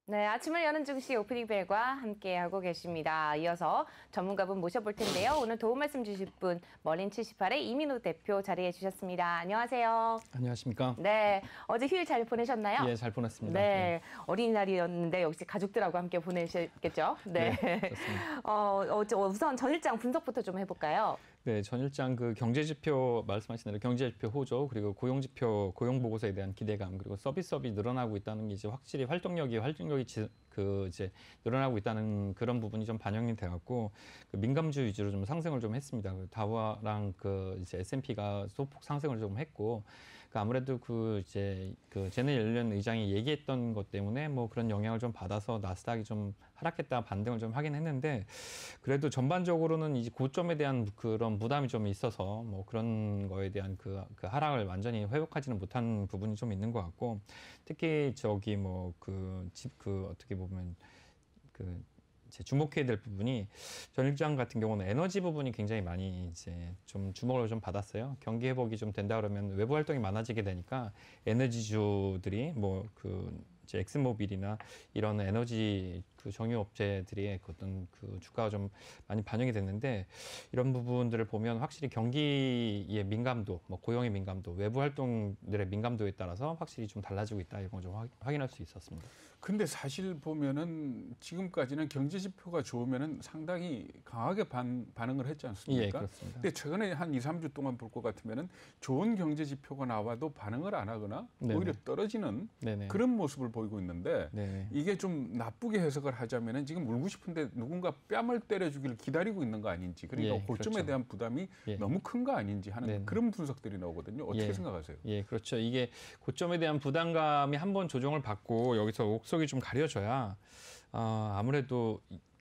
네, 아침을 여는 증시 오프닝 벨과 함께하고 계십니다. 이어서 전문가분 모셔볼 텐데요. 오늘 도움 말씀 주실 분 머린 78의 이민우 대표 자리해 주셨습니다. 안녕하세요. 안녕하십니까? 네, 어제 휴일 잘 보내셨나요? 예, 잘 보냈습니다. 네, 어린이날이었는데 역시 가족들하고 함께 보내셨겠죠? 네. 네, 좋습니다. 우선 전일장 분석부터 좀 해볼까요? 네, 전일장 그 경제지표 말씀하신 대로 경제지표 호조 그리고 고용지표 고용 보고서에 대한 기대감 그리고 서비스업이 늘어나고 있다는 게 이제 확실히 활동력이 이제 늘어나고 있다는 그런 부분이 좀 반영이 돼갖고 그 민감주 위주로 좀 상승을 좀 했습니다. 그 다우랑 그 이제 S&P가 소폭 상승을 좀 했고 그 아무래도 그 이제 그 제넷 옐런 의장이 얘기했던 것 때문에 뭐 그런 영향을 좀 받아서 나스닥이 좀 하락했다 반등을 좀 하긴 했는데 그래도 전반적으로는 이제 고점에 대한 그런 부담이 좀 있어서 뭐 그런 거에 대한 그 하락을 완전히 회복하지는 못한 부분이 좀 있는 것 같고 특히 저기 뭐 어떻게 보면 그 이제 주목해야 될 부분이 전일장 같은 경우는 에너지 부분이 굉장히 많이 이제 좀 주목을 좀 받았어요. 경기 회복이 좀 된다 그러면 외부 활동이 많아지게 되니까 에너지주들이 뭐 이제 엑스모빌이나 이런 에너지 그 정유 업체들의 어떤 그 주가가 좀 많이 반영이 됐는데 이런 부분들을 보면 확실히 경기의 민감도, 뭐 고용의 민감도, 외부 활동들의 민감도에 따라서 확실히 좀 달라지고 있다 이런 걸 좀 확인할 수 있었습니다. 근데 사실 보면은 지금까지는 경제 지표가 좋으면은 상당히 강하게 반응을 했지 않습니까? 예, 그렇습니다. 근데 최근에 한 2, 3주 동안 볼 것 같으면은 좋은 경제 지표가 나와도 반응을 안 하거나 네네. 오히려 떨어지는 네네. 그런 모습을 보이고 있는데 네네. 이게 좀 나쁘게 해석을 하자면은 지금 울고 싶은데 누군가 뺨을 때려주기를 기다리고 있는 거 아닌지 그러니까 예, 고점에 그렇죠. 대한 부담이 예. 너무 큰 거 아닌지 하는 네네. 그런 분석들이 나오거든요. 어떻게 예. 생각하세요? 예, 그렇죠. 이게 고점에 대한 부담감이 한번 조정을 받고 여기서 옥석이 좀 가려져야 아무래도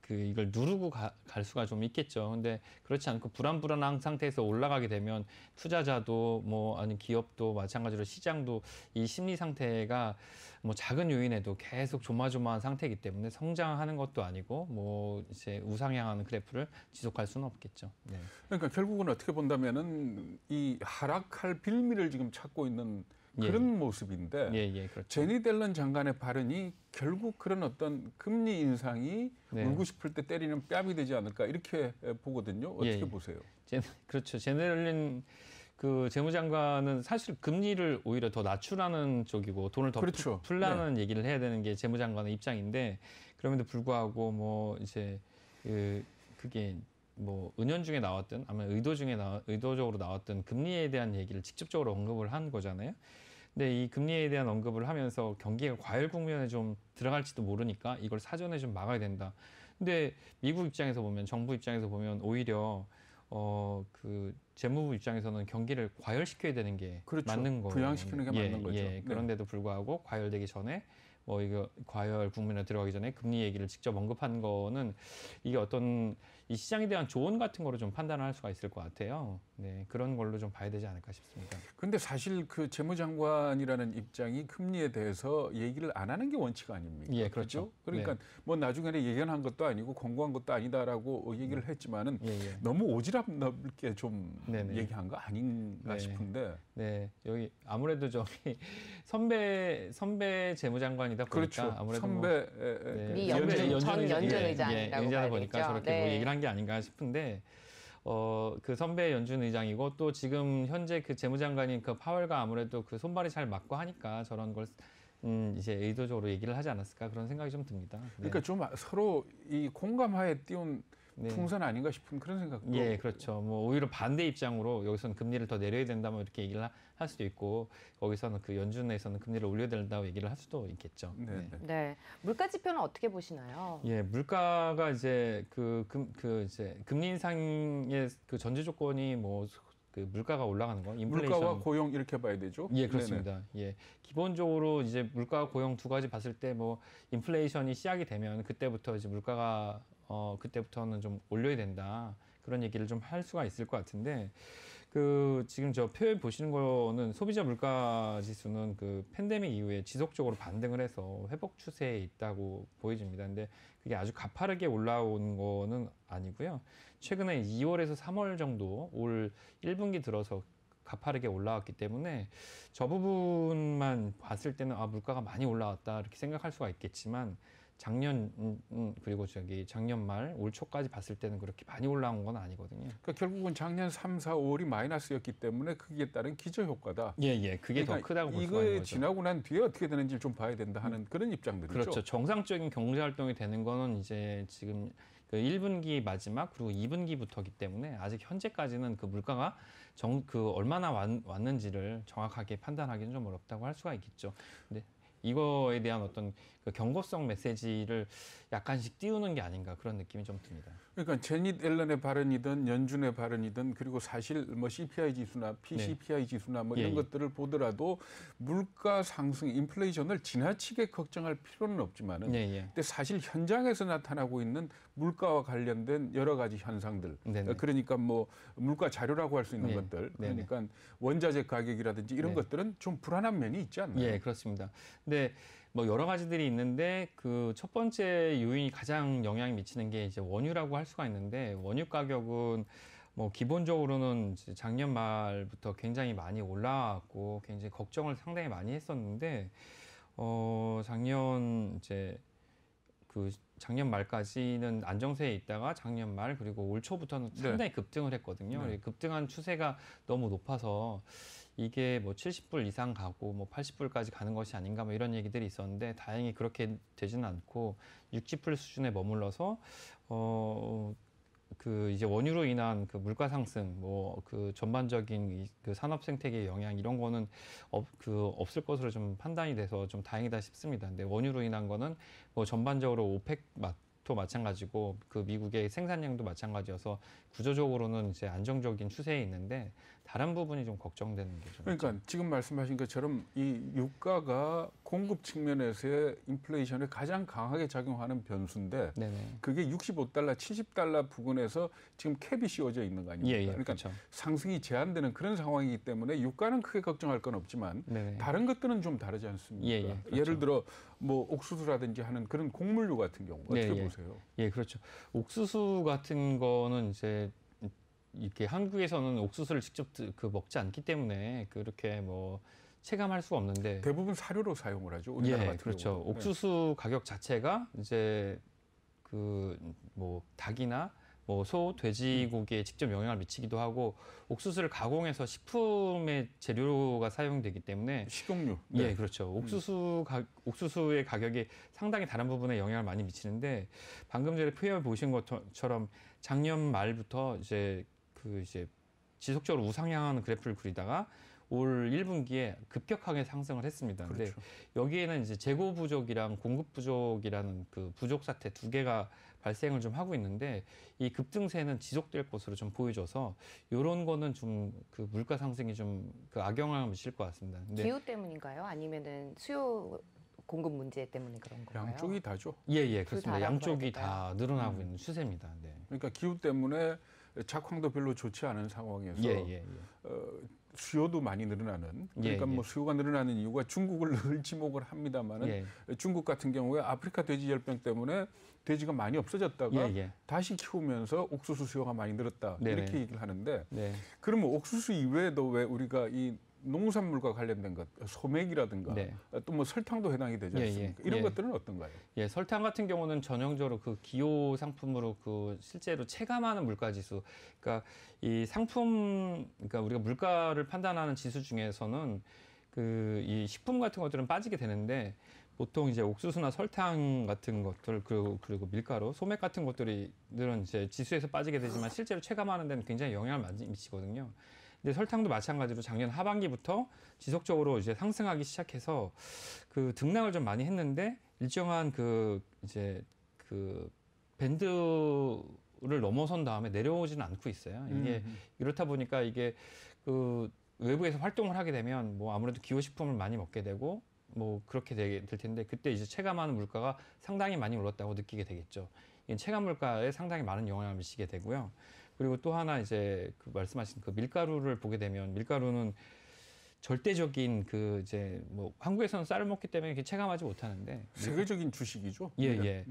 이걸 누르고 갈 수가 좀 있겠죠. 근데 그렇지 않고 불안한 상태에서 올라가게 되면 투자자도 뭐 아니 기업도 마찬가지로 시장도 이 심리 상태가 뭐 작은 요인에도 계속 조마조마한 상태이기 때문에 성장하는 것도 아니고 뭐 이제 우상향하는 그래프를 지속할 수는 없겠죠. 네. 그러니까 결국은 어떻게 본다면은 이 하락할 빌미를 지금 찾고 있는 그런 모습인데 예, 그렇죠. 제니 옐런 장관의 발언이 결국 그런 어떤 금리 인상이 울고 싶을 때 때리는 뺨이 되지 않을까 이렇게 보거든요. 어떻게 보세요? 그렇죠. 제니 옐런 그 재무장관은 사실 금리를 오히려 더 낮추라는 쪽이고 돈을 더 그렇죠. 풀라는 얘기를 해야 되는 게 재무장관의 입장인데 그럼에도 불구하고 뭐 이제 그게 뭐 은연중에 나왔든 아니면 의도적으로 나왔던 금리에 대한 얘기를 직접적으로 언급을 한 거잖아요. 근데 이 금리에 대한 언급을 하면서 경기가 과열 국면에 좀 들어갈지도 모르니까 이걸 사전에 좀 막아야 된다. 근데 미국 입장에서 보면 정부 입장에서 보면 오히려 그 재무부 입장에서는 경기를 과열시켜야 되는 게 그렇죠. 맞는 거예요. 부양시키는 게 맞는 거죠. 예. 그런데도 불구하고 과열되기 전에 뭐 이거 과열 국면에 들어가기 전에 금리 얘기를 직접 언급한 거는 이게 어떤 이 시장에 대한 조언 같은 거로 좀 판단을 할 수가 있을 것 같아요. 네, 그런 걸로 좀 봐야 되지 않을까 싶습니다. 근데 사실 그 재무장관이라는 입장이 금리에 대해서 얘기를 안 하는 게 원칙 아닙니까? 예, 그렇죠. 그러니까 네. 뭐 나중에는 예견한 것도 아니고 공고한 것도 아니다라고 얘기를 했지만은 예. 너무 오지랖 넓게 좀 네네. 얘기한 거 아닌가 싶은데. 네, 여기 아무래도 저기 선배 재무장관이다 보니까 그렇죠. 아무래도 선배 미 전 연준 의장이라고 의장이다 봐야 보니까 되겠죠. 저렇게 뭐 얘기를 한 게 아닌가 싶은데 그 선배 연준 의장이고 또 지금 현재 그 재무장관인 그 파월과 아무래도 그 손발이 잘 맞고 하니까 저런 걸 이제 의도적으로 얘기를 하지 않았을까 그런 생각이 좀 듭니다. 네. 그러니까 좀 서로 이 공감하에 띄운 풍선 아닌가 싶은 그런 생각도. 예, 그렇죠. 뭐 오히려 반대 입장으로 여기서는 금리를 더 내려야 된다 뭐 이렇게 얘기를 할 수도 있고 거기서는 그 연준에서는 금리를 올려야 된다고 얘기를 할 수도 있겠죠. 네. 물가 지표는 어떻게 보시나요? 예, 물가가 이제 이제 금리 인상의 그 전제 조건이 뭐 그 물가가 올라가는 거, 인플레이션. 물가와 고용 이렇게 봐야 되죠? 예, 그렇습니다. 예. 기본적으로 이제 물가와 고용 두 가지 봤을 때 뭐 인플레이션이 시작이 되면 그때부터 이제 물가가 그때부터는 좀 올려야 된다. 그런 얘기를 좀 할 수가 있을 것 같은데 지금 저 표에 보시는 거는 소비자 물가 지수는 그 팬데믹 이후에 지속적으로 반등을 해서 회복 추세에 있다고 보여집니다. 근데 그게 아주 가파르게 올라온 거는 아니고요. 최근에 2월에서 3월 정도 올 1분기 들어서 가파르게 올라왔기 때문에 저 부분만 봤을 때는 물가가 많이 올라왔다 이렇게 생각할 수가 있겠지만 작년 그리고 작년 말 올 초까지 봤을 때는 그렇게 많이 올라온 건 아니거든요. 그러니까 결국은 작년 3, 4, 5월이 마이너스였기 때문에 거기에 따른 기저효과다. 예. 그게 그러니까 더 크다고 볼 수가 있는 이거 거죠. 지나고 난 뒤에 어떻게 되는지 좀 봐야 된다 하는 그런 입장들이죠. 그렇죠. 정상적인 경제 활동이 되는 거는 이제 지금 그 1분기 마지막 그리고 2분기부터기 때문에 아직 현재까지는 그 물가가 얼마나 왔는지를 정확하게 판단하기는 좀 어렵다고 할 수가 있겠죠. 근데 이거에 대한 어떤 그 경고성 메시지를 약간씩 띄우는 게 아닌가 그런 느낌이 좀 듭니다. 그러니까 제닛 옐런의 발언이든 연준의 발언이든 그리고 사실 뭐 CPI 지수나 PCPI 지수나 뭐 이런 것들을 보더라도 물가 상승, 인플레이션을 지나치게 걱정할 필요는 없지만은 근데 사실 현장에서 나타나고 있는 물가와 관련된 여러 가지 현상들, 그러니까 뭐 물가 자료라고 할 수 있는 것들, 그러니까 원자재 가격이라든지 이런 것들은 좀 불안한 면이 있지 않나요? 예, 그렇습니다. 근데 뭐 여러 가지들이 있는데 그 첫 번째 요인이 가장 영향이 미치는 게 이제 원유라고 할 수가 있는데 원유 가격은 뭐 기본적으로는 이제 작년 말부터 굉장히 많이 올라왔고 굉장히 걱정을 상당히 많이 했었는데 작년 말까지는 안정세에 있다가 작년 말 그리고 올 초부터는 상당히 급등을 했거든요. 급등한 추세가 너무 높아서 이게 뭐 70불 이상 가고 뭐 80불까지 가는 것이 아닌가 뭐 이런 얘기들이 있었는데 다행히 그렇게 되지는 않고 60불 수준에 머물러서 그 이제 원유로 인한 그 물가 상승, 뭐 그 전반적인 그 산업 생태계 영향 이런 거는 없을 것으로 좀 판단이 돼서 좀 다행이다 싶습니다. 근데 원유로 인한 거는 뭐 전반적으로 오펙도 마찬가지고 그 미국의 생산량도 마찬가지여서 구조적으로는 이제 안정적인 추세에 있는데 다른 부분이 좀 걱정되는 게 좀 그러니까 있죠. 지금 말씀하신 것처럼 이 유가가 공급 측면에서의 인플레이션에 가장 강하게 작용하는 변수인데 그게 65달러, 70달러 부근에서 지금 캡이 씌워져 있는 거 아닙니까? 그러니까 그렇죠. 상승이 제한되는 그런 상황이기 때문에 유가는 크게 걱정할 건 없지만 다른 것들은 좀 다르지 않습니까? 그렇죠. 예를 들어 뭐 옥수수라든지 하는 그런 곡물류 같은 경우 어떻게 보세요? 예, 그렇죠. 옥수수 같은 거는 이제 이렇게 한국에서는 옥수수를 직접 먹지 않기 때문에 그렇게 뭐 체감할 수가 없는데 대부분 사료로 사용을 하죠. 우리나라 같은 그렇죠. 경우는. 옥수수 가격 자체가 이제 그 뭐 닭이나 뭐 소, 돼지고기에 직접 영향을 미치기도 하고 옥수수를 가공해서 식품의 재료가 사용되기 때문에 식용유. 그렇죠. 옥수수의 가격이 상당히 다른 부분에 영향을 많이 미치는데 방금 전에 표현 보신 것처럼 작년 말부터 이제 지속적으로 우상향하는 그래프를 그리다가 올 1분기에 급격하게 상승을 했습니다. 근데 여기에는 이제 재고 부족이랑 공급 부족이라는 그 부족 사태 두 개가 발생을 좀 하고 있는데 이 급등세는 지속될 것으로 좀 보여져서 이런 거는 좀 그 물가 상승이 좀 그 악영향을 미칠 것 같습니다. 근데 기후 때문인가요? 아니면은 수요 공급 문제 때문에 그런 건가요? 양쪽이 다죠. 그렇습니다. 양쪽이 다 늘어나고 있는 추세입니다. 그러니까 기후 때문에 작황도 별로 좋지 않은 상황에서 수요도 많이 늘어나는 그러니까 뭐 수요가 늘어나는 이유가 중국을 늘 지목을 합니다만은 중국 같은 경우에 아프리카 돼지열병 때문에 돼지가 많이 없어졌다가 다시 키우면서 옥수수 수요가 많이 늘었다 이렇게 얘기를 하는데 그러면 옥수수 이외에도 왜 우리가 이 농산물과 관련된 것, 소맥이라든가 또 뭐 설탕도 해당이 되지 않습니까? 이런 것들은 어떤가요? 설탕 같은 경우는 전형적으로 그 기호 상품으로 그 실제로 체감하는 물가지수, 그러니까 이 상품, 그러니까 우리가 물가를 판단하는 지수 중에서는 그 이 식품 같은 것들은 빠지게 되는데 보통 이제 옥수수나 설탕 같은 것들 그리고 밀가루, 소맥 같은 것들이 늘은 이제 지수에서 빠지게 되지만 실제로 체감하는 데는 굉장히 영향을 많이 미치거든요. 근데 설탕도 마찬가지로 작년 하반기부터 지속적으로 이제 상승하기 시작해서 그 등락을 좀 많이 했는데 일정한 그 밴드를 넘어선 다음에 내려오지는 않고 있어요. 이게 이렇다 보니까 이게 그 외부에서 활동을 하게 되면 뭐 아무래도 기호식품을 많이 먹게 되고 뭐 그렇게 될 텐데 그때 이제 체감하는 물가가 상당히 많이 올랐다고 느끼게 되겠죠. 이게 체감 물가에 상당히 많은 영향을 미치게 되고요. 그리고 또 하나 이제 그 말씀하신 그 밀가루를 보게 되면 밀가루는 절대적인 그 이제 뭐 한국에서는 쌀을 먹기 때문에 이렇게 체감하지 못하는데 세계적인 주식이죠. 이제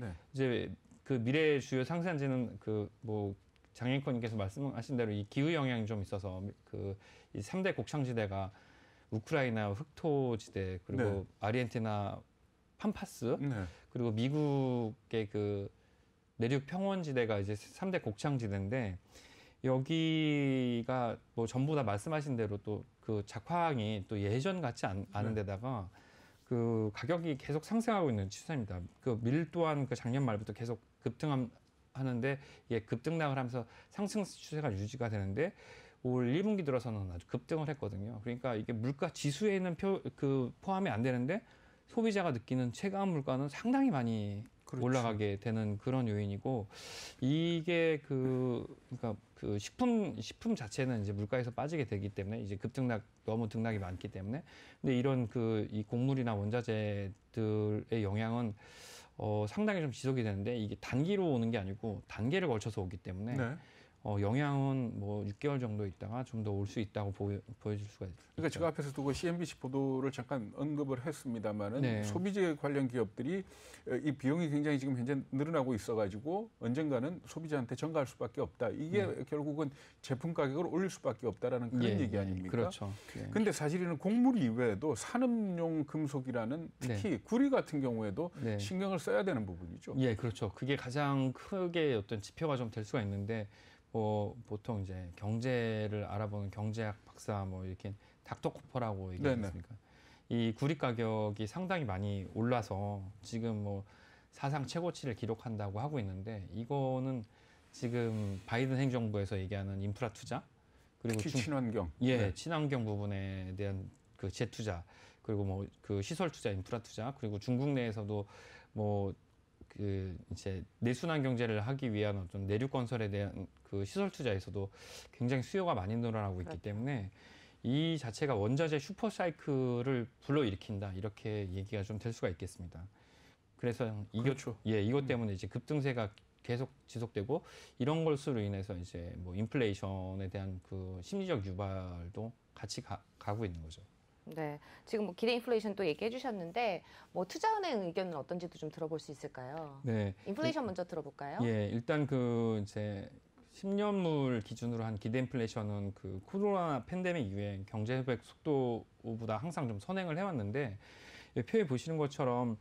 그 미래 주요 생산지는 그 뭐 장인권님께서 말씀하신 대로 이 기후 영향이 좀 있어서 그 이 3대 곡창지대가 우크라이나 흑토지대 그리고 아르헨티나 팜파스 그리고 미국의 그 내륙 평원지대가 이제 3대 곡창지대인데 여기가 뭐 전부 다 말씀하신 대로 또 그 작황이 또 예전 같지 않은 데다가 그 가격이 계속 상승하고 있는 추세입니다. 그 밀 또한 그 작년 말부터 계속 급등하는데 이게 급등락을 하면서 상승 추세가 유지가 되는데 올 1분기 들어서는 아주 급등을 했거든요. 그러니까 이게 물가 지수에는 포함이 안 되는데 소비자가 느끼는 체감 물가는 상당히 많이 그렇죠. 올라가게 되는 그런 요인이고 이게 그러니까 그 식품 자체는 이제 물가에서 빠지게 되기 때문에 이제 너무 등락이 많기 때문에 근데 이런 이 곡물이나 원자재들의 영향은 상당히 좀 지속이 되는데 이게 단기로 오는 게 아니고 단계를 걸쳐서 오기 때문에 영향은 뭐 6개월 정도 있다가 좀 더 올 수 있다고 보여줄 수가 있죠. 그러니까 제가 앞에서도 그 CNBC 보도를 잠깐 언급을 했습니다만은 소비재 관련 기업들이 이 비용이 굉장히 지금 현재 늘어나고 있어가지고 언젠가는 소비자한테 전가할 수밖에 없다. 이게 결국은 제품 가격을 올릴 수밖에 없다라는 그런 얘기 아닙니까? 그렇죠. 근데 사실은 곡물 이외에도 산업용 금속이라는 특히 구리 같은 경우에도 신경을 써야 되는 부분이죠. 예, 그렇죠. 그게 가장 크게 어떤 지표가 좀 될 수가 있는데. 보통 이제 경제를 알아보는 경제학 박사 뭐 이렇게 닥터코퍼라고 얘기하지 않습니까? 이 구리 가격이 상당히 많이 올라서 지금 뭐 사상 최고치를 기록한다고 하고 있는데 이거는 지금 바이든 행정부에서 얘기하는 인프라 투자 그리고 특히 친환경 친환경 부분에 대한 그 재투자 그리고 뭐 그 시설 투자 인프라 투자 그리고 중국 내에서도 뭐 이제 내순환 경제를 하기 위한 어떤 내륙 건설에 대한 그 시설 투자에서도 굉장히 수요가 많이 늘어나고 있기 때문에 이 자체가 원자재 슈퍼 사이클을 불러일으킨다 이렇게 얘기가 좀 될 수가 있겠습니다. 그래서 이것 때문에 이제 급등세가 계속 지속되고 이런 것으로 인해서 이제 뭐 인플레이션에 대한 그 심리적 유발도 같이 가고 있는 거죠. 네, 지금 뭐 기대 인플레이션 또 얘기해 주셨는데 뭐 투자은행 의견은 어떤지도 좀 들어볼 수 있을까요? 네, 인플레이션 먼저 들어볼까요? 예, 일단 이제 10년물 기준으로 한 기대 인플레이션은 그 코로나 팬데믹 이후에 경제 회복 속도보다 항상 좀 선행을 해왔는데 표에 보시는 것처럼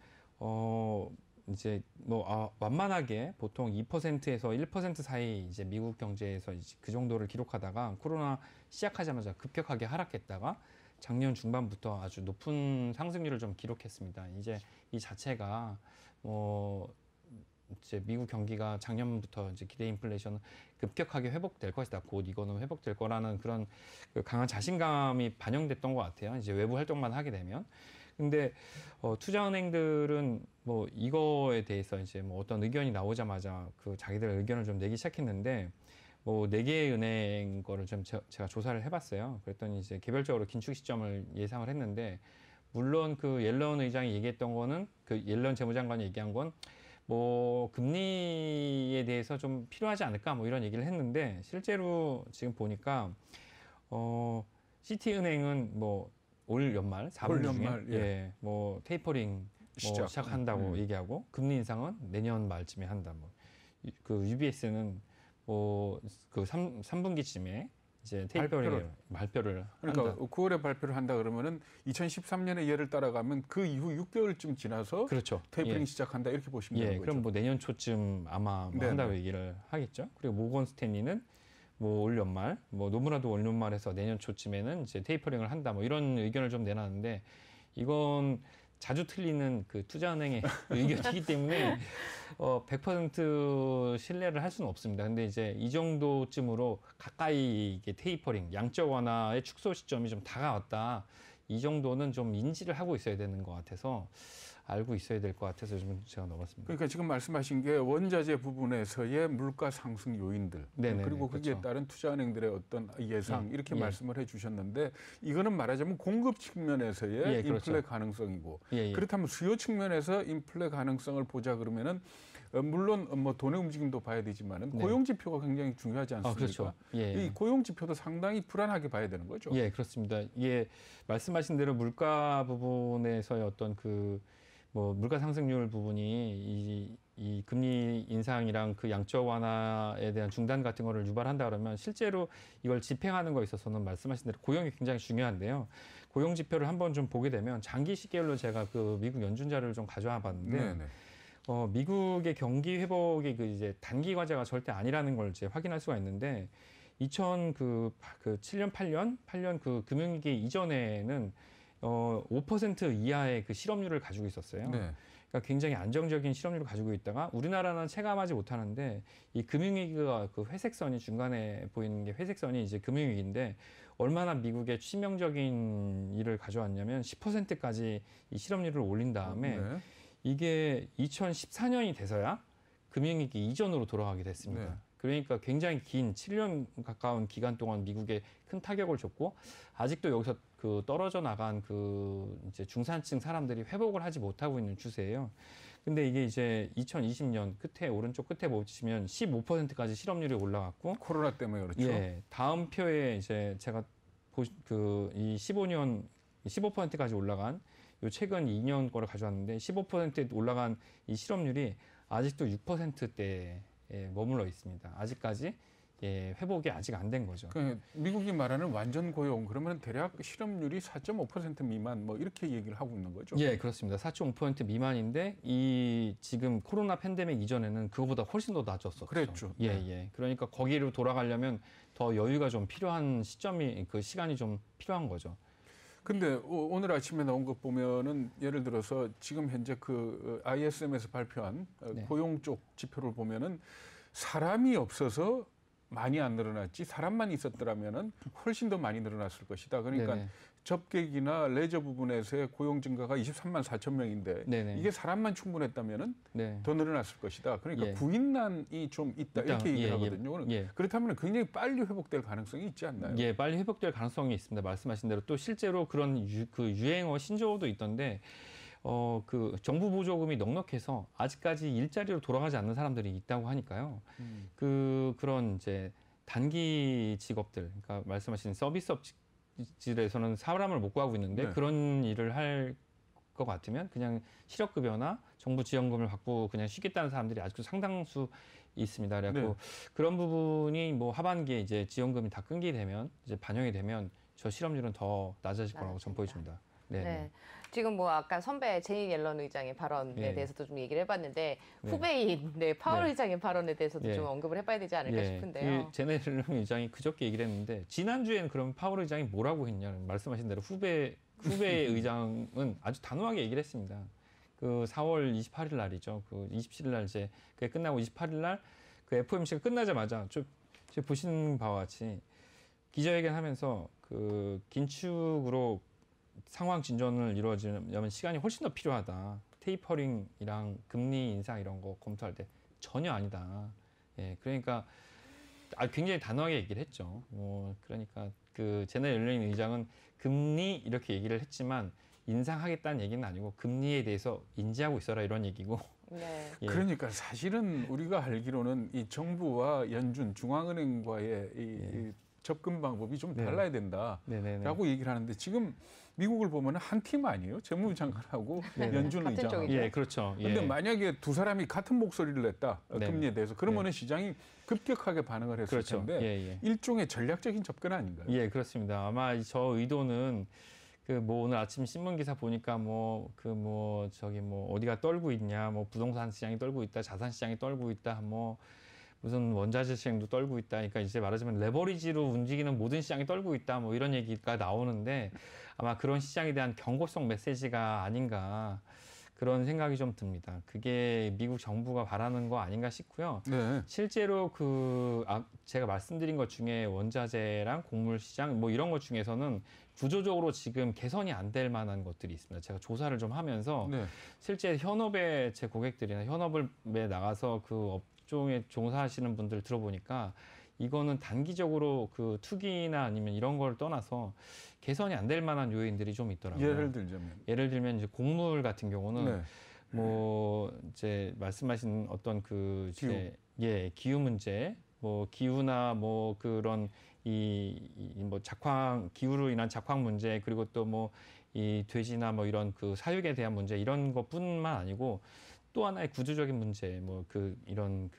이제 뭐 완만하게 보통 2%에서 1% 사이 이제 미국 경제에서 이제 그 정도를 기록하다가 코로나 시작하자마자 급격하게 하락했다가 작년 중반부터 아주 높은 상승률을 좀 기록했습니다. 이제 이 자체가 이제 미국 경기가 작년부터 이제 기대 인플레이션은 급격하게 회복될 것이다. 곧 이거는 회복될 거라는 그런 강한 자신감이 반영됐던 것 같아요. 이제 외부 활동만 하게 되면. 근데 투자은행들은 뭐 이거에 대해서 이제 뭐 어떤 의견이 나오자마자 그 자기들 의견을 좀 내기 시작했는데 뭐 4개의 은행 거를 좀 제가 조사를 해봤어요. 그랬더니 이제 개별적으로 긴축 시점을 예상을 했는데 물론 그 옐런 의장이 얘기했던 거는 그 옐런 재무장관이 얘기한 건 뭐 금리에 대해서 좀 필요하지 않을까 뭐 이런 얘기를 했는데 실제로 지금 보니까 시티은행은 뭐 올 연말 4월 중에 뭐 테이퍼링 시작한다고 얘기하고 금리 인상은 내년 말쯤에 한다. 뭐 그 UBS는 뭐 그 3분기쯤에 이제 테이퍼링 발표를 그러니까 한다. 9월에 발표를 한다 그러면은 2013년의 예를 따라가면 그 이후 6개월쯤 지나서 테이퍼링 시작한다 이렇게 보시면 되는 거죠. 그럼 뭐 내년 초쯤 아마 뭐 한다고 얘기를 하겠죠. 그리고 모건 스탠리는 뭐 올 연말, 뭐 노무라도 올 연말에서 내년 초쯤에는 이제 테이퍼링을 한다. 뭐 이런 의견을 좀 내놨는데 이건 자주 틀리는 그 투자은행의 의견이기 때문에 100% 신뢰를 할 수는 없습니다. 근데 이제 이 정도쯤으로 가까이 이게 테이퍼링, 양적 완화의 축소 시점이 좀 다가왔다. 이 정도는 좀 인지를 하고 있어야 되는 것 같아서 알고 있어야 될 것 같아서 좀 제가 넣어봤습니다. 그러니까 지금 말씀하신 게 원자재 부분에서의 물가 상승 요인들 그리고 거기에 따른 투자은행들의 어떤 예상 이렇게 말씀을 해주셨는데 이거는 말하자면 공급 측면에서의 인플레 가능성이고 그렇다면 수요 측면에서 인플레 가능성을 보자 그러면은 물론 뭐 돈의 움직임도 봐야 되지만은 고용 지표가 굉장히 중요하지 않습니까? 이 고용 지표도 상당히 불안하게 봐야 되는 거죠. 예, 그렇습니다. 이게 말씀하신 대로 물가 부분에서의 어떤 뭐 물가 상승률 부분이 이 금리 인상이랑 그 양적 완화에 대한 중단 같은 거를 유발한다 그러면 실제로 이걸 집행하는 거에 있어서는 말씀하신 대로 고용이 굉장히 중요한데요. 고용 지표를 한번 좀 보게 되면 장기 시계열로 제가 그 미국 연준 자료를 좀 가져와 봤는데 미국의 경기 회복이 그 이제 단기 과제가 절대 아니라는 걸 이제 확인할 수가 있는데 2007년 8년 그 금융위기 이전에는 5% 이하의 그 실업률을 가지고 있었어요. 네. 그러니까 굉장히 안정적인 실업률을 가지고 있다가 우리나라는 체감하지 못하는데 이 금융위기가 그 회색선이 중간에 보이는 게 회색선이 이제 금융위기인데 얼마나 미국의 치명적인 일을 가져왔냐면 10%까지 이 실업률을 올린 다음에 이게 2014년이 돼서야 금융위기 이전으로 돌아가게 됐습니다. 네. 그러니까 굉장히 긴 7년 가까운 기간 동안 미국에 큰 타격을 줬고 아직도 여기서 그 떨어져 나간 그 이제 중산층 사람들이 회복을 하지 못하고 있는 추세예요. 근데 이게 이제 2020년 끝에 오른쪽 끝에 보시면 15%까지 실업률이 올라갔고 코로나 때문에 그렇죠. 예. 다음 표에 이제 제가 이 15년 15%까지 올라간 요 최근 2년 거를 가져왔는데 15%에 올라간 이 실업률이 아직도 6%대에 머물러 있습니다. 아직까지 회복이 아직 안 된 거죠. 그러니까 미국이 말하는 완전 고용 그러면 대략 실업률이 4.5% 미만 뭐 이렇게 얘기를 하고 있는 거죠. 예, 그렇습니다. 4.5% 미만인데 이 지금 코로나 팬데믹 이전에는 그거보다 훨씬 더 낮았었죠. 그랬죠. 예, 예. 그러니까 거기로 돌아가려면 더 여유가 좀 필요한 시간이 좀 필요한 거죠. 근데 오늘 아침에 나온 것 보면은 예를 들어서 지금 현재 그 ISM에서 발표한 고용 쪽 지표를 보면은 사람이 없어서 많이 안 늘어났지 사람만 있었더라면은 훨씬 더 많이 늘어났을 것이다. 그러니까 네네. 접객이나 레저 부분에서의 고용 증가가 23만 4천 명인데 네네. 이게 사람만 충분했다면은 더 늘어났을 것이다. 그러니까 구인난이 좀 있다 이렇게 얘기를 하거든요. 그렇다면 굉장히 빨리 회복될 가능성이 있지 않나요? 예, 빨리 회복될 가능성이 있습니다. 말씀하신 대로 또 실제로 그런 그 유행어 신조어도 있던데 그 정부 보조금이 넉넉해서 아직까지 일자리로 돌아가지 않는 사람들이 있다고 하니까요. 그런 이제 단기 직업들, 그러니까 말씀하신 서비스업질에서는 사람을 못 구하고 있는데 그런 일을 할 것 같으면 그냥 실업급여나 정부 지원금을 받고 그냥 쉬겠다는 사람들이 아직도 상당수 있습니다. 그래서 그런 부분이 뭐 하반기에 이제 지원금이 다 끊게 되면 이제 반영이 되면 저 실업률은 더 낮아질 거라고 전 보여집니다. 네. 지금 뭐 아까 선배 제니 옐런 의장의 발언에 대해서도 좀 얘기를 해봤는데 후배인 파월 의장의 발언에 대해서도 좀 언급을 해봐야 되지 않을까 싶은데요. 그 제니 옐런 의장이 그저께 얘기를 했는데 지난주에는 그럼 파월 의장이 뭐라고 했냐는 말씀하신 대로 후배 의장은 아주 단호하게 얘기를 했습니다. 그 4월 28일 날이죠. 그 27일 날 이제 그게 끝나고 28일 날 그 FOMC가 끝나자마자 지금 보시는 바와 같이 기자회견하면서 그 긴축으로 상황 진전을 이루어지려면 시간이 훨씬 더 필요하다. 테이퍼링이랑 금리 인상 이런 거 검토할 때 전혀 아니다. 예, 그러니까 굉장히 단호하게 얘기를 했죠. 그러니까 그 제네 옐런 의장은 금리 이렇게 얘기를 했지만 인상하겠다는 얘기는 아니고 금리에 대해서 인지하고 있어라 이런 얘기고. 네. 예. 그러니까 사실은 우리가 알기로는 이 정부와 연준 중앙은행과의 이 접근 방법이 좀 달라야 된다라고 얘기를 하는데 지금 미국을 보면 한 팀 아니에요? 재무부 장관하고 연준 의장. 예, 그렇죠. 그런데 만약에 두 사람이 같은 목소리를 냈다 금리에 대해서 그러면은 시장이 급격하게 반응을 했을 텐데 일종의 전략적인 접근 아닌가요? 예, 그렇습니다. 아마 저 의도는 그 뭐 오늘 아침 신문 기사 보니까 어디가 떨고 있냐, 뭐 부동산 시장이 떨고 있다, 자산 시장이 떨고 있다, 뭐 무슨 원자재 시장도 떨고 있다. 그러니까 이제 말하자면 레버리지로 움직이는 모든 시장이 떨고 있다. 뭐 이런 얘기가 나오는데 아마 그런 시장에 대한 경고성 메시지가 아닌가 그런 생각이 좀 듭니다. 그게 미국 정부가 바라는 거 아닌가 싶고요. 실제로 제가 말씀드린 것 중에 원자재랑 곡물 시장 뭐 이런 것 중에서는 구조적으로 지금 개선이 안 될 만한 것들이 있습니다. 제가 조사를 좀 하면서 실제 현업의 제 고객들이나 현업에 나가서 그 업종에 종사하시는 분들 들어보니까 이거는 단기적으로 그 투기나 아니면 이런 걸 떠나서 개선이 안 될 만한 요인들이 좀 있더라고요. 예를 들면 이제 곡물 같은 경우는 뭐 이제 말씀하신 어떤 그 기후 문제, 뭐 기후나 뭐 그런 뭐 기후로 인한 작황 문제 그리고 또 뭐 이 돼지나 뭐 이런 그 사육에 대한 문제 이런 것뿐만 아니고 또 하나의 구조적인 문제, 뭐 이런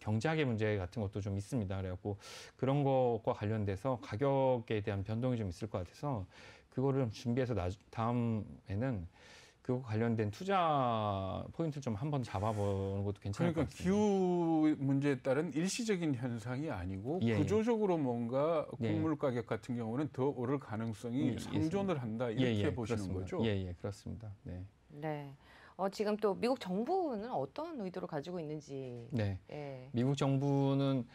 경제학의 문제 같은 것도 좀 있습니다. 그래갖고 그런 것과 관련돼서 가격에 대한 변동이 좀 있을 것 같아서 그거를 좀 준비해서 다음에는 그거 관련된 투자 포인트를 좀 한번 잡아보는 것도 괜찮을 것 같습니다. 기후 문제에 따른 일시적인 현상이 아니고 구조적으로 뭔가 곡물 가격 같은 경우는 더 오를 가능성이 상존을 한다 이렇게 보시는 그렇습니다. 거죠? 그렇습니다. 네. 네. 지금 또 미국 정부는 어떤 의도를 가지고 있는지. 네. 미국 정부는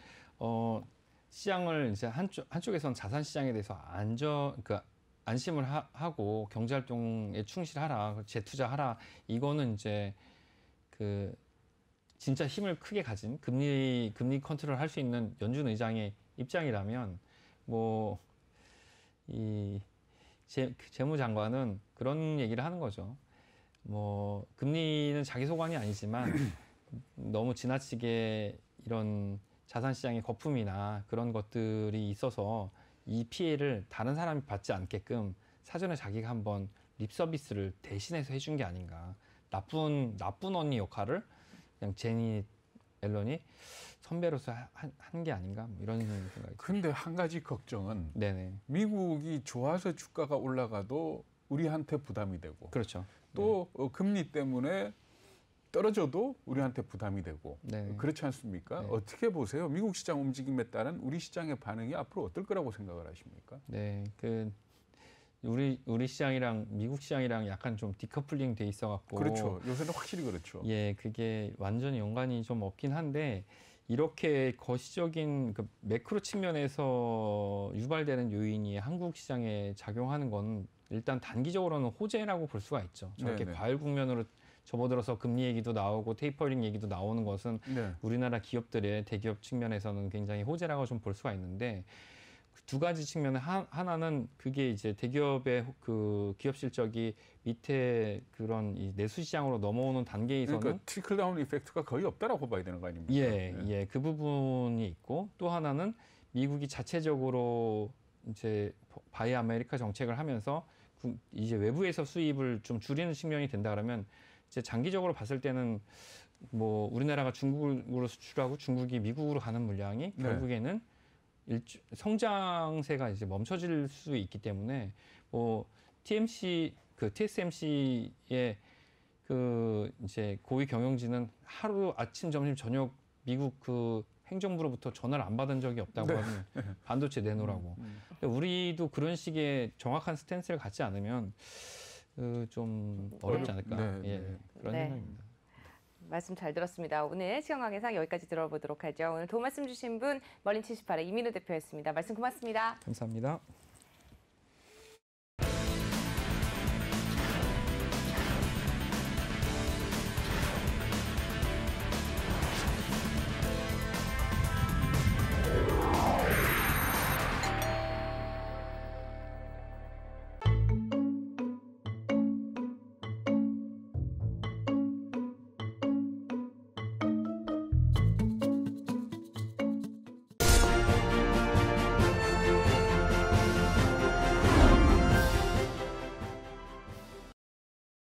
시장을 이제 한쪽에서는 자산 시장에 대해서 그러니까 안심을 하고 경제 활동에 충실하라, 재투자하라. 이거는 이제 진짜 힘을 크게 가진 금리 컨트롤 할 수 있는 연준 의장의 입장이라면 이 재무장관은 그런 얘기를 하는 거죠. 금리는 자기 소관이 아니지만 너무 지나치게 이런 자산 시장의 거품이나 그런 것들이 있어서 이 피해를 다른 사람이 받지 않게끔 사전에 자기가 한번 립 서비스를 대신해서 해준 게 아닌가. 나쁜 언니 역할을 그냥 제니 앨런이 선배로서 한 게 아닌가, 이런 생각이 듭니다. 근데 한 가지 걱정은 네네. 미국이 좋아서 주가가 올라가도 우리한테 부담이 되고, 그렇죠. 또 금리 때문에 떨어져도 우리한테 부담이 되고, 네. 그렇지 않습니까? 네. 어떻게 보세요? 미국 시장 움직임에 따른 우리 시장의 반응이 앞으로 어떨 거라고 생각을 하십니까? 네, 우리 시장이랑 미국 시장이랑 약간 좀 디커플링 돼 있어갖고. 그렇죠. 요새는 확실히 그렇죠. 그게 완전히 연관이 좀 없긴 한데, 이렇게 거시적인 매크로 측면에서 유발되는 요인이 한국 시장에 작용하는 건 일단 단기적으로는 호재라고 볼 수가 있죠. 저렇게 과열 국면으로 접어들어서 금리 얘기도 나오고 테이퍼링 얘기도 나오는 것은 우리나라 기업들의 대기업 측면에서는 굉장히 호재라고 좀 볼 수가 있는데, 두 가지 측면에 하나는 그게 이제 대기업의 기업 실적이 밑에 그런 이 내수 시장으로 넘어오는 단계에서는 그러니까 트리클 다운 이펙트가 거의 없다라고 봐야 되는 거 아닙니까? 그 부분이 있고, 또 하나는 미국이 자체적으로 이제 바이 아메리카 정책을 하면서 이제 외부에서 수입을 좀 줄이는 측면이 된다 그러면 이제 장기적으로 봤을 때는 우리나라가 중국으로 수출하고 중국이 미국으로 가는 물량이 결국에는 성장세가 이제 멈춰질 수 있기 때문에 TSMC의 이제 고위 경영진은 하루 아침 점심 저녁 미국 행정부로부터 전화를 안 받은 적이 없다고 하면 반도체 내놓으라고. 근데 우리도 그런 식의 정확한 스탠스를 갖지 않으면 좀 어렵지 않을까. 그런 생각입니다. 말씀 잘 들었습니다. 오늘 시간관계상 여기까지 들어보도록 하죠. 오늘 도움 말씀 주신 분 머린 78의 이민우 대표였습니다. 말씀 고맙습니다. 감사합니다.